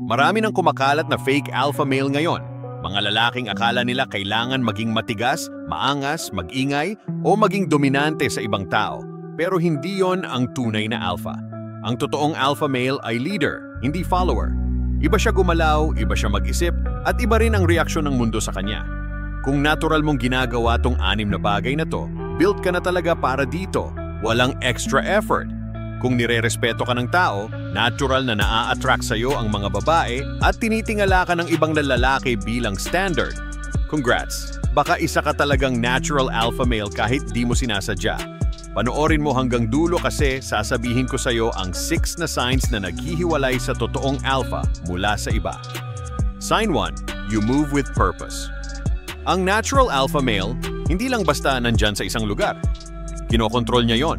Marami nang kumakalat na fake alpha male ngayon. Mga lalaking akala nila kailangan maging matigas, maangas, magingay, o maging dominante sa ibang tao. Pero hindi yon ang tunay na alpha. Ang totoong alpha male ay leader, hindi follower. Iba siya gumalaw, iba siya mag-isip, at iba rin ang reaksyon ng mundo sa kanya. Kung natural mong ginagawa tong 6 na bagay na to, built ka na talaga para dito. Walang extra effort. Kung nire-respeto ka ng tao, natural na naa-attract sa'yo ang mga babae at tinitingala ka ng ibang lalaki bilang standard. Congrats! Baka isa ka talagang natural alpha male kahit di mo sinasadya. Panoorin mo hanggang dulo kasi sasabihin ko sa'yo ang 6 na signs na naghihiwalay sa totoong alpha mula sa iba. Sign 1. You move with purpose. Ang natural alpha male, hindi lang basta nandyan sa isang lugar. Kinokontrol niya yon.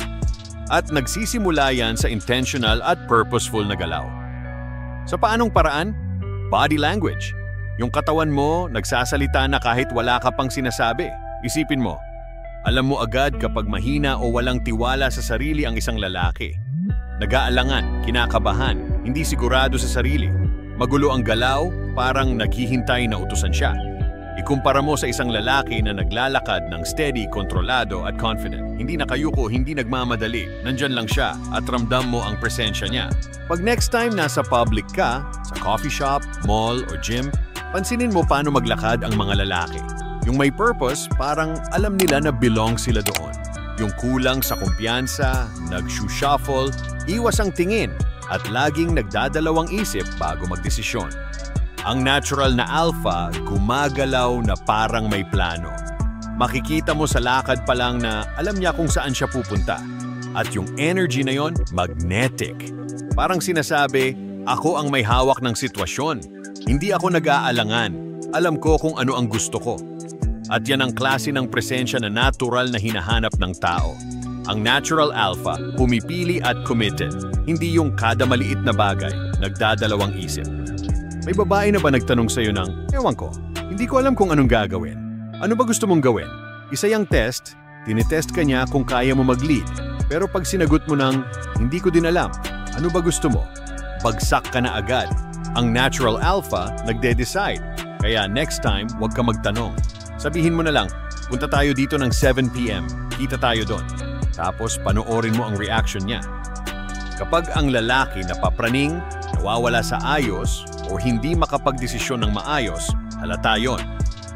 At nagsisimula yan sa intentional at purposeful na galaw. Sa paanong paraan? Body language. Yung katawan mo, nagsasalita na kahit wala ka pang sinasabi. Isipin mo, alam mo agad kapag mahina o walang tiwala sa sarili ang isang lalaki. Nag-aalangan, kinakabahan, hindi sigurado sa sarili. Magulo ang galaw, parang naghihintay na utusan siya. Ikumpara mo sa isang lalaki na naglalakad ng steady, kontrolado at confident. Hindi nakayuko, hindi nagmamadali. Nandyan lang siya at ramdam mo ang presensya niya. Pag next time nasa public ka, sa coffee shop, mall o gym, pansinin mo paano maglakad ang mga lalaki. Yung may purpose, parang alam nila na belong sila doon. Yung kulang sa kumpiyansa, nag-shuffle, iwas ang tingin, at laging nagdadalawang isip bago magdesisyon. Ang natural na alpha, gumagalaw na parang may plano. Makikita mo sa lakad pa lang na alam niya kung saan siya pupunta. At yung energy na yon, magnetic. Parang sinasabi, ako ang may hawak ng sitwasyon. Hindi ako nag-aalangan. Alam ko kung ano ang gusto ko. At yan ang klase ng presensya na natural na hinahanap ng tao. Ang natural alpha, pumipili at committed. Hindi yung kada maliit na bagay, nagdadalawang isip. May babae na ba nagtanong sa'yo ng, ewan ko, hindi ko alam kung anong gagawin. Ano ba gusto mong gawin? Isa yung test, tinitest ka niya kung kaya mo mag-lead. Pero pag sinagot mo ng, hindi ko din alam, ano ba gusto mo? Bagsak ka na agad. Ang natural alpha, nagde-decide. Kaya next time, huwag ka magtanong. Sabihin mo na lang, punta tayo dito ng 7 p.m., kita tayo doon. Tapos panoorin mo ang reaction niya. Kapag ang lalaki napapraning, nawawala sa ayos, o hindi makapagdesisyon ng maayos, halata yon.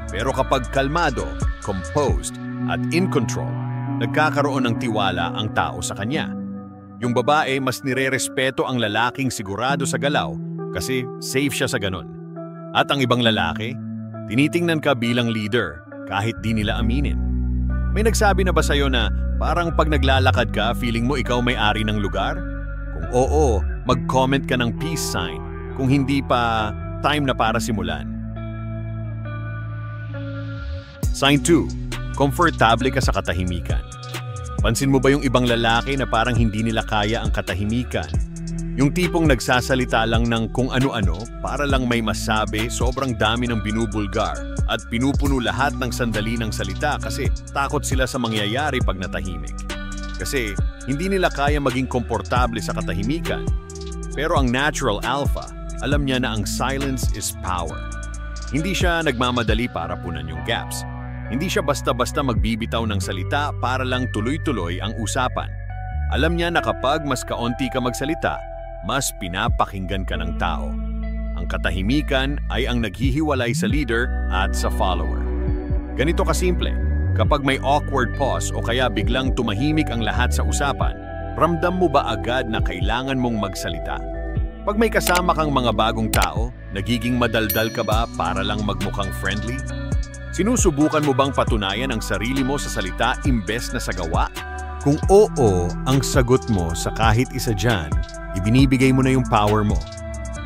Pero kapag kalmado, composed, at in control, nagkakaroon ng tiwala ang tao sa kanya. Yung babae mas nire-respeto ang lalaking sigurado sa galaw kasi safe siya sa ganun. At ang ibang lalaki, tinitingnan ka bilang leader kahit di nila aminin. May nagsabi na ba sa'yo na parang pag naglalakad ka, feeling mo ikaw may-ari ng lugar? Kung oo, mag-comment ka ng peace sign. Kung hindi pa, time na para simulan. Sign 2. Komportable ka sa katahimikan. Pansin mo ba yung ibang lalaki na parang hindi nila kaya ang katahimikan? Yung tipong nagsasalita lang ng kung ano-ano para lang may masabi, sobrang dami ng binubulgar at pinupuno lahat ng sandali ng salita kasi takot sila sa mangyayari pag natahimik. Kasi hindi nila kaya maging komportable sa katahimikan. Pero ang natural alpha, alam niya na ang silence is power. Hindi siya nagmamadali para punan yung gaps. Hindi siya basta-basta magbibitaw ng salita para lang tuloy-tuloy ang usapan. Alam niya na kapag mas kaunti ka magsalita, mas pinapakinggan ka ng tao. Ang katahimikan ay ang naghihiwalay sa leader at sa follower. Ganito kasimple, kapag may awkward pause o kaya biglang tumahimik ang lahat sa usapan, ramdam mo ba agad na kailangan mong magsalita? Pag may kasama kang mga bagong tao, nagiging madaldal ka ba para lang magmukhang friendly? Sinusubukan mo bang patunayan ang sarili mo sa salita imbes na sa gawa? Kung oo ang sagot mo sa kahit isa dyan, ibinibigay mo na yung power mo.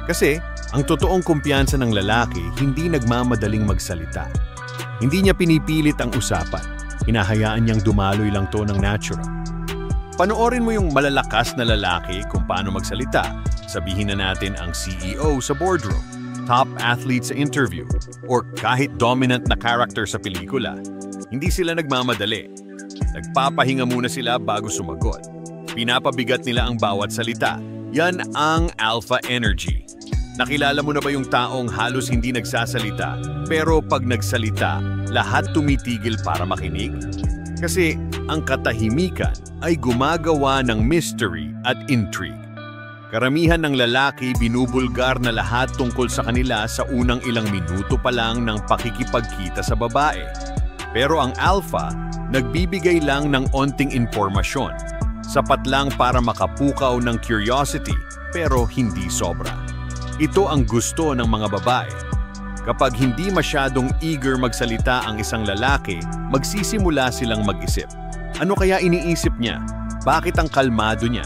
Kasi ang totoong kumpiyansa ng lalaki hindi nagmamadaling magsalita. Hindi niya pinipilit ang usapan. Hinahayaan niyang dumaloy lang to ng natural. Panoorin mo yung malalakas na lalaki kung paano magsalita. Sabihin na natin ang CEO sa boardroom, top athlete sa interview, or kahit dominant na character sa pelikula. Hindi sila nagmamadali. Nagpapahinga muna sila bago sumagot. Pinapabigat nila ang bawat salita. Yan ang alpha energy. Nakilala mo na ba yung taong halos hindi nagsasalita, pero pag nagsalita, lahat tumitigil para makinig? Kasi ang katahimikan ay gumagawa ng mystery at intrigue. Karamihan ng lalaki binubulgar na lahat tungkol sa kanila sa unang ilang minuto pa lang ng pakikipagkita sa babae. Pero ang alpha, nagbibigay lang ng onting impormasyon. Sapat lang para makapukaw ng curiosity, pero hindi sobra. Ito ang gusto ng mga babae. Kapag hindi masyadong eager magsalita ang isang lalaki, magsisimula silang mag-isip. Ano kaya iniisip niya? Bakit ang kalmado niya?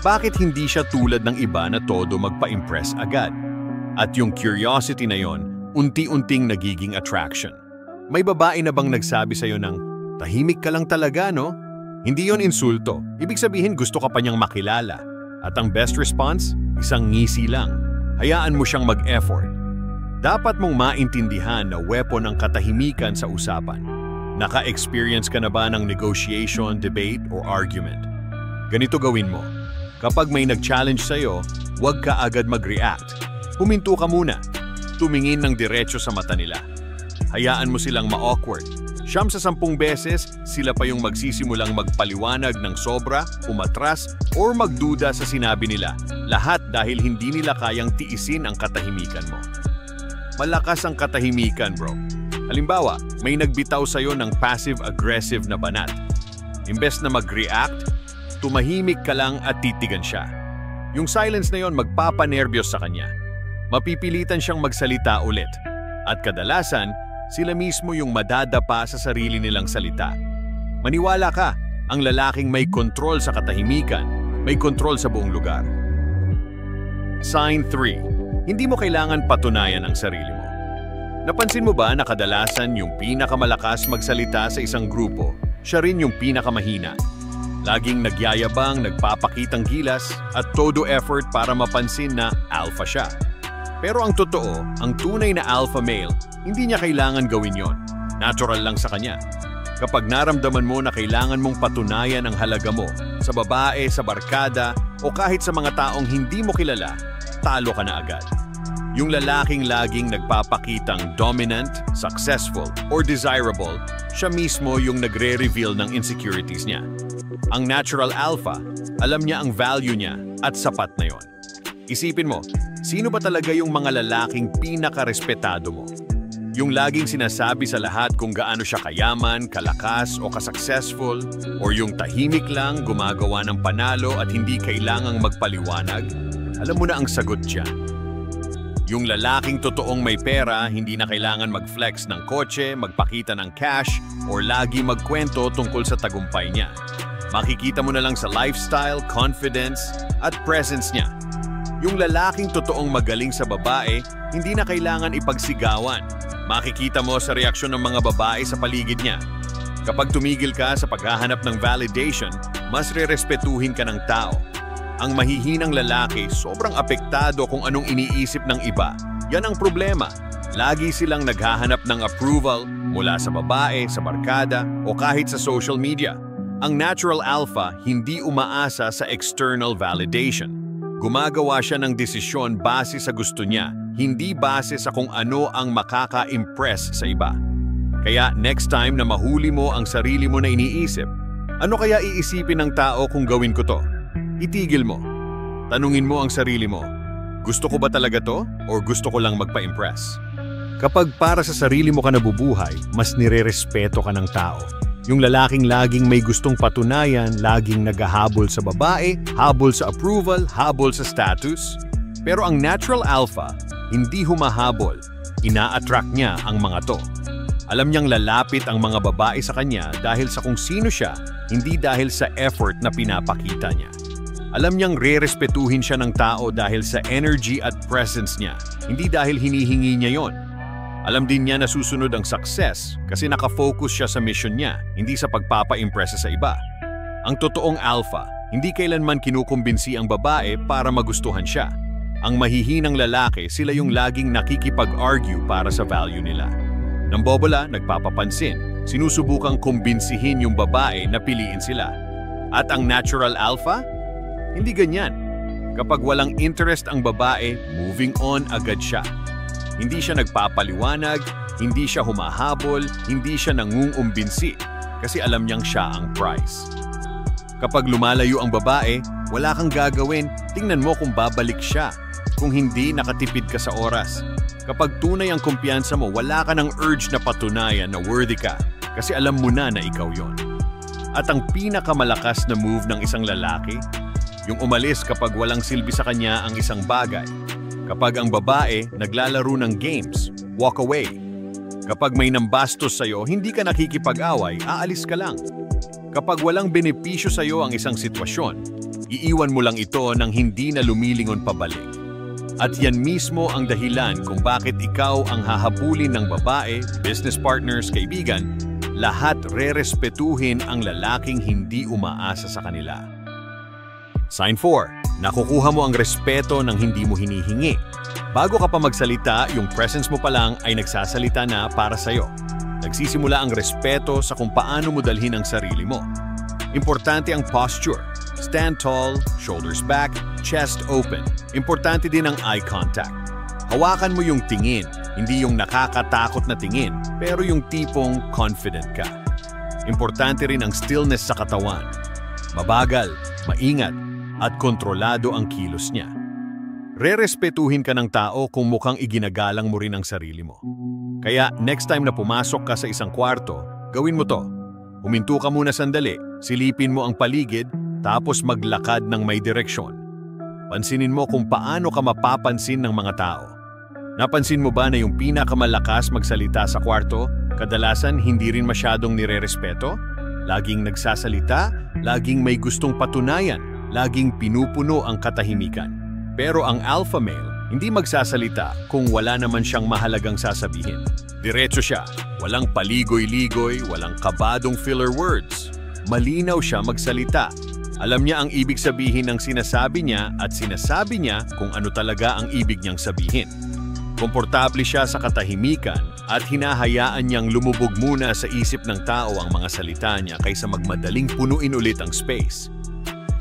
Bakit hindi siya tulad ng iba na todo magpa-impress agad? At yung curiosity na yon, unti-unting nagiging attraction. May babae na bang nagsabi sa'yo ng, tahimik ka lang talaga, no? Hindi yon insulto. Ibig sabihin gusto ka pa niyang makilala. At ang best response, isang ngisi lang. Hayaan mo siyang mag-effort. Dapat mong maintindihan na weapon ang katahimikan sa usapan. Naka-experience ka na ba ng negotiation, debate, or argument? Ganito gawin mo. Kapag may nag-challenge sa'yo, huwag ka agad mag-react. Huminto ka muna. Tumingin ng diretso sa mata nila. Hayaan mo silang ma-awkward. 9 sa 10 beses, sila pa yung magsisimulang magpaliwanag ng sobra, umatras, or magduda sa sinabi nila. Lahat dahil hindi nila kayang tiisin ang katahimikan mo. Malakas ang katahimikan, bro. Halimbawa, may nagbitaw sa'yo ng passive-aggressive na banat. Imbes na mag-react, tumahimik ka lang at titigan siya. Yung silence na yon magpapanerbiyos sa kanya. Mapipilitan siyang magsalita ulit. At kadalasan, sila mismo yung madadapa sa sarili nilang salita. Maniwala ka, ang lalaking may kontrol sa katahimikan, may kontrol sa buong lugar. Sign 3. Hindi mo kailangan patunayan ang sarili mo. Napansin mo ba na kadalasan yung pinakamalakas magsalita sa isang grupo, siya rin yung pinakamahina? Laging nagyayabang, nagpapakitang gilas, at todo effort para mapansin na alpha siya. Pero ang totoo, ang tunay na alpha male, hindi niya kailangan gawin yon. Natural lang sa kanya. Kapag naramdaman mo na kailangan mong patunayan ang halaga mo, sa babae, sa barkada, o kahit sa mga taong hindi mo kilala, talo ka na agad. Yung lalaking laging nagpapakitang dominant, successful, or desirable, siya mismo yung nagre-reveal ng insecurities niya. Ang natural alpha, alam niya ang value niya at sapat na yon. Isipin mo, sino ba talaga yung mga lalaking pinaka-respetado mo? Yung laging sinasabi sa lahat kung gaano siya kayaman, kalakas o ka-successful, or yung tahimik lang, gumagawa ng panalo at hindi kailangang magpaliwanag? Alam mo na ang sagot dyan. Yung lalaking totoong may pera, hindi na kailangan mag-flex ng kotse, magpakita ng cash, or lagi magkwento tungkol sa tagumpay niya. Makikita mo na lang sa lifestyle, confidence, at presence niya. Yung lalaking totoong magaling sa babae, hindi na kailangan ipagsigawan. Makikita mo sa reaksyon ng mga babae sa paligid niya. Kapag tumigil ka sa paghahanap ng validation, mas rerespetuhin ka ng tao. Ang mahihinang lalaki, sobrang apektado kung anong iniisip ng iba. Yan ang problema. Lagi silang naghahanap ng approval mula sa babae, sa barkada, o kahit sa social media. Ang natural alpha hindi umaasa sa external validation. Gumagawa siya ng desisyon base sa gusto niya, hindi base sa kung ano ang makaka-impress sa iba. Kaya next time na mahuli mo ang sarili mo na iniisip, ano kaya iisipin ng tao kung gawin ko to? Itigil mo. Tanungin mo ang sarili mo, gusto ko ba talaga to o gusto ko lang magpa-impress? Kapag para sa sarili mo ka nabubuhay, mas nire-respeto ka ng tao. Yung lalaking laging may gustong patunayan, laging naghahabol sa babae, habol sa approval, habol sa status. Pero ang natural alpha, hindi humahabol. Ina-attract niya ang mga to. Alam niyang lalapit ang mga babae sa kanya dahil sa kung sino siya, hindi dahil sa effort na pinapakita niya. Alam niyang re-respetuhin siya ng tao dahil sa energy at presence niya, hindi dahil hinihingi niya yon. Alam din niya na susunod ang success kasi nakafocus siya sa mission niya, hindi sa pagpapa-impress sa iba. Ang totoong alpha, hindi kailanman kinukumbinsi ang babae para magustuhan siya. Ang mahihinang lalaki, sila yung laging nakikipag-argue para sa value nila. Nambobola, nagpapapansin, sinusubukang kumbinsihin yung babae na piliin sila. At ang natural alpha? Hindi ganyan. Kapag walang interest ang babae, moving on agad siya. Hindi siya nagpapaliwanag, hindi siya humahabol, hindi siya nangungumbinsi kasi alam niyang siya ang prize. Kapag lumalayo ang babae, wala kang gagawin, tingnan mo kung babalik siya. Kung hindi, nakatipid ka sa oras. Kapag tunay ang kumpiyansa mo, wala ka ng urge na patunayan na worthy ka kasi alam mo na ikaw yon. At ang pinakamalakas na move ng isang lalaki, yung umalis kapag walang silbi sa kanya ang isang bagay. Kapag ang babae naglalaro ng games, walk away. Kapag may nambastos sa'yo, hindi ka nakikipag-away, aalis ka lang. Kapag walang benepisyo sa'yo ang isang sitwasyon, iiwan mo lang ito nang hindi na lumilingon pabalik. At yan mismo ang dahilan kung bakit ikaw ang hahabulin ng babae, business partners, kaibigan, lahat rerespetuhin ang lalaking hindi umaasa sa kanila. Sign 4. Nakukuha mo ang respeto ng hindi mo hinihingi. Bago ka pa magsalita, yung presence mo pa lang ay nagsasalita na para sa'yo. Nagsisimula ang respeto sa kung paano mo dalhin ang sarili mo. Importante ang posture. Stand tall, shoulders back, chest open. Importante din ang eye contact. Hawakan mo yung tingin, hindi yung nakakatakot na tingin, pero yung tipong confident ka. Importante rin ang stillness sa katawan. Mabagal, maingat, at kontrolado ang kilos niya. Rerespetuhin ka ng tao kung mukhang iginagalang mo rin ang sarili mo. Kaya next time na pumasok ka sa isang kwarto, gawin mo to. Huminto ka muna sandali, silipin mo ang paligid, tapos maglakad ng may direksyon. Pansinin mo kung paano ka mapapansin ng mga tao. Napansin mo ba na yung pinakamalakas magsalita sa kwarto, kadalasan hindi rin masyadong nirerespeto? Laging nagsasalita, laging may gustong patunayan, laging pinupuno ang katahimikan. Pero ang alpha male, hindi magsasalita kung wala naman siyang mahalagang sasabihin. Diretso siya, walang paligoy-ligoy, walang kabadong filler words. Malinaw siya magsalita. Alam niya ang ibig sabihin ng sinasabi niya at sinasabi niya kung ano talaga ang ibig niyang sabihin. Komportable siya sa katahimikan at hinahayaan niyang lumubog muna sa isip ng tao ang mga salita niya kaysa magmadaling punuin ulit ang space.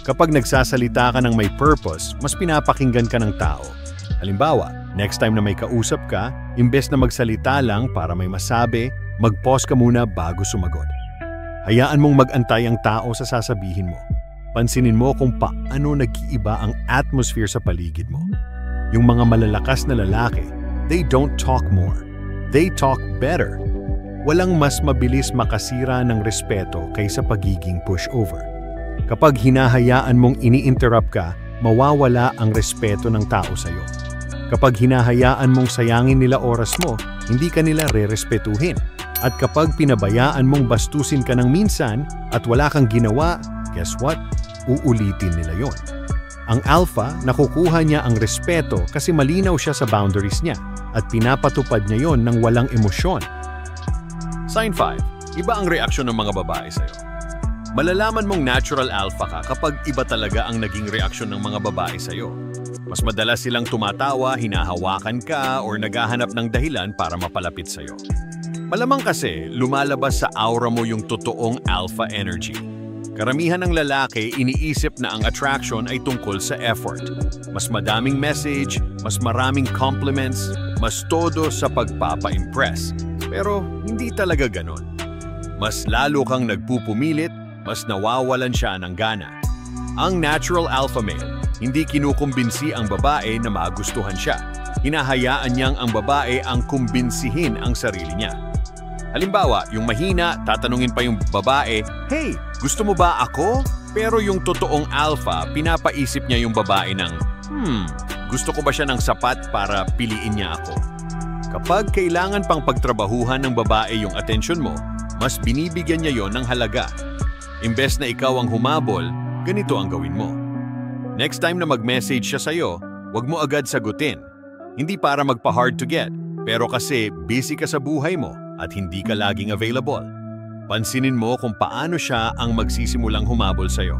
Kapag nagsasalita ka ng may purpose, mas pinapakinggan ka ng tao. Halimbawa, next time na may kausap ka, imbes na magsalita lang para may masabi, mag-pause ka muna bago sumagot. Hayaan mong mag-antay ang tao sa sasabihin mo. Pansinin mo kung paano nag-iiba ang atmosphere sa paligid mo. Yung mga malalakas na lalaki, they don't talk more. They talk better. Walang mas mabilis makasira ng respeto kaysa pagiging pushover. Kapag hinahayaan mong ini-interrupt ka, mawawala ang respeto ng tao sa'yo. Kapag hinahayaan mong sayangin nila oras mo, hindi ka nila re-respetuhin. At kapag pinabayaan mong bastusin ka ng minsan at wala kang ginawa, guess what? Uulitin nila yon. Ang alpha, nakukuha niya ang respeto kasi malinaw siya sa boundaries niya at pinapatupad niya yon ng walang emosyon. Sign 5. Iba ang reaksyon ng mga babae sa'yo. Malalaman mong natural alpha ka kapag iba talaga ang naging reaksyon ng mga babae sa'yo. Mas madalas silang tumatawa, hinahawakan ka, or naghahanap ng dahilan para mapalapit sa'yo. Malamang kasi, lumalabas sa aura mo yung totoong alpha energy. Karamihan ng lalaki, iniisip na ang attraction ay tungkol sa effort. Mas madaming message, mas maraming compliments, mas todo sa pagpapa-impress. Pero hindi talaga ganon. Mas lalo kang nagpupumilit, mas nawawalan siya ng gana. Ang natural alpha male, hindi kinukumbinsi ang babae na magustuhan siya. Hinahayaan niyang ang babae ang kumbinsihin ang sarili niya. Halimbawa, yung mahina, tatanungin pa yung babae, "Hey, gusto mo ba ako?" Pero yung totoong alpha, pinapaisip niya yung babae ng, gusto ko ba siya ng sapat para piliin niya ako? Kapag kailangan pang pagtrabahuhan ng babae yung atensyon mo, mas binibigyan niya yon ng halaga. Imbes na ikaw ang humabol, ganito ang gawin mo. Next time na mag-message siya sa'yo, huwag mo agad sagutin. Hindi para magpa-hard to get, pero kasi busy ka sa buhay mo at hindi ka laging available. Pansinin mo kung paano siya ang magsisimulang humabol sa'yo.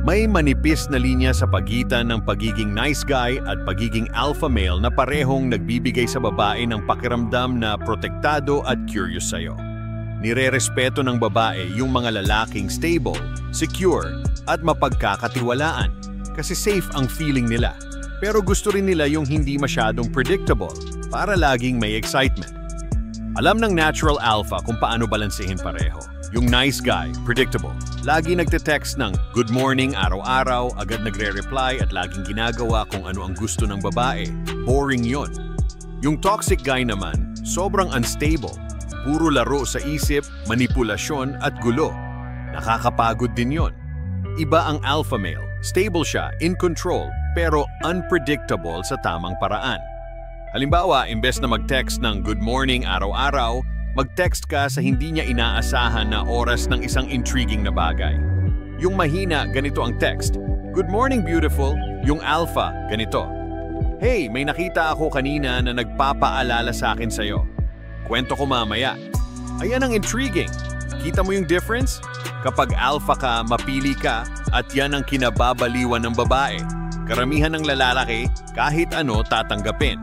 May manipis na linya sa pagitan ng pagiging nice guy at pagiging alpha male na parehong nagbibigay sa babae ng pakiramdam na protektado at curious sa'yo. Nirerespeto ng babae yung mga lalaking stable, secure, at mapagkakatiwalaan. kasi safe ang feeling nila. Pero gusto rin nila yung hindi masyadong predictable para laging may excitement. Alam ng natural alpha kung paano balansehin pareho. Yung nice guy, predictable. Lagi nagte-text ng good morning araw-araw, agad nagre-reply at laging ginagawa kung ano ang gusto ng babae. Boring yon. Yung toxic guy naman, sobrang unstable. Puro laro sa isip, manipulasyon at gulo. Nakakapagod din yon. Iba ang alpha male. Stable siya, in control, pero unpredictable sa tamang paraan. Halimbawa, imbes na mag-text ng good morning araw-araw, mag-text ka sa hindi niya inaasahan na oras ng isang intriguing na bagay. Yung mahina, ganito ang text. Good morning, beautiful. Yung alpha, ganito. Hey, may nakita ako kanina na nagpapaalala sa akin sa'yo. Kwento ko mamaya. Ayan ang intriguing. Kita mo yung difference? Kapag alpha ka, mapili ka, at yan ang kinababaliwan ng babae. Karamihan ng lalaki, kahit ano tatanggapin.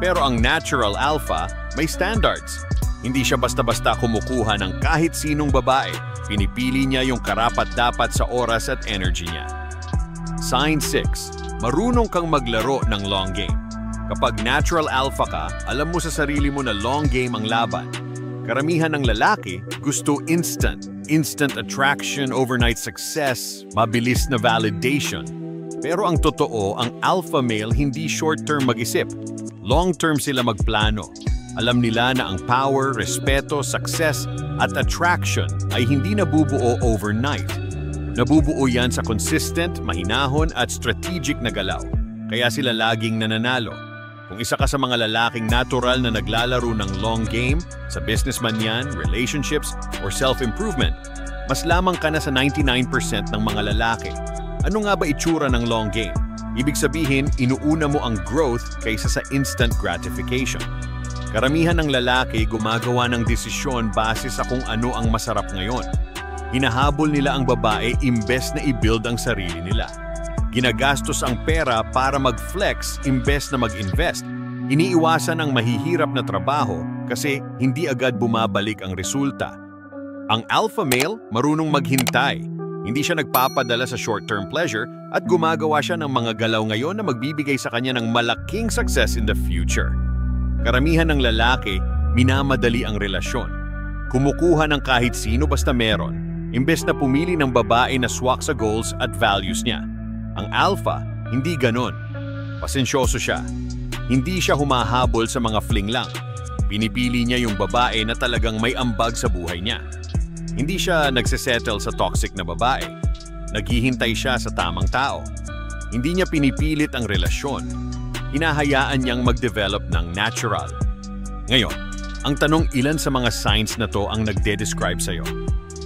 Pero ang natural alpha, may standards. Hindi siya basta-basta kumukuha ng kahit sinong babae. Pinipili niya yung karapat-dapat sa oras at energy niya. Sign 6. Marunong kang maglaro ng long game. Kapag natural alpha ka, alam mo sa sarili mo na long game ang laban. Karamihan ng lalaki gusto instant. Instant attraction, overnight success, mabilis na validation. Pero ang totoo, ang alpha male hindi short-term mag-isip. Long-term sila magplano. Alam nila na ang power, respeto, success at attraction ay hindi nabubuo overnight. Nabubuo yan sa consistent, mahinahon at strategic na galaw. Kaya sila laging nananalo. Kung isa ka sa mga lalaking natural na naglalaro ng long game, sa businessman yan, relationships, or self-improvement, mas lamang ka na sa 99% ng mga lalaki. Ano nga ba itsura ng long game? Ibig sabihin, inuuna mo ang growth kaysa sa instant gratification. Karamihan ng lalaki gumagawa ng desisyon base sa kung ano ang masarap ngayon. Hinahabol nila ang babae imbes na i-build ang sarili nila. Ginagastos ang pera para mag-flex imbes na mag-invest. Iniiwasan ang mahihirap na trabaho kasi hindi agad bumabalik ang resulta. Ang alpha male marunong maghintay. Hindi siya nagpapadala sa short-term pleasure at gumagawa siya ng mga galaw ngayon na magbibigay sa kanya ng malaking success in the future. Karamihan ng lalaki, minamadali ang relasyon. Kumukuha ng kahit sino basta meron, imbes na pumili ng babae na swak sa goals at values niya. Ang alpha, hindi ganon. Pasensyoso siya. Hindi siya humahabol sa mga fling lang. Pinipili niya yung babae na talagang may ambag sa buhay niya. Hindi siya nagsesettle sa toxic na babae. Naghihintay siya sa tamang tao. Hindi niya pinipilit ang relasyon. Hinahayaan niyang mag-develop ng natural. Ngayon, ang tanong ilan sa mga signs na to ang nagde-describe sa'yo.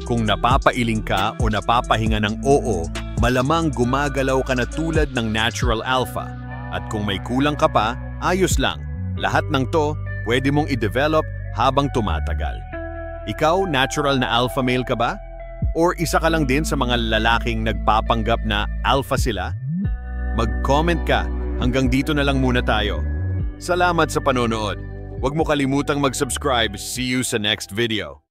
Kung napapailing ka o napapahinga ng oo, malamang gumagalaw ka na tulad ng natural alpha. At kung may kulang ka pa, ayos lang. Lahat ng to, pwede mong i-develop habang tumatagal. Ikaw, natural na alpha male ka ba? Or isa ka lang din sa mga lalaking nagpapanggap na alpha sila? Mag-comment ka. Hanggang dito na lang muna tayo. Salamat sa panonood. Huwag mo kalimutang mag-subscribe. See you sa next video.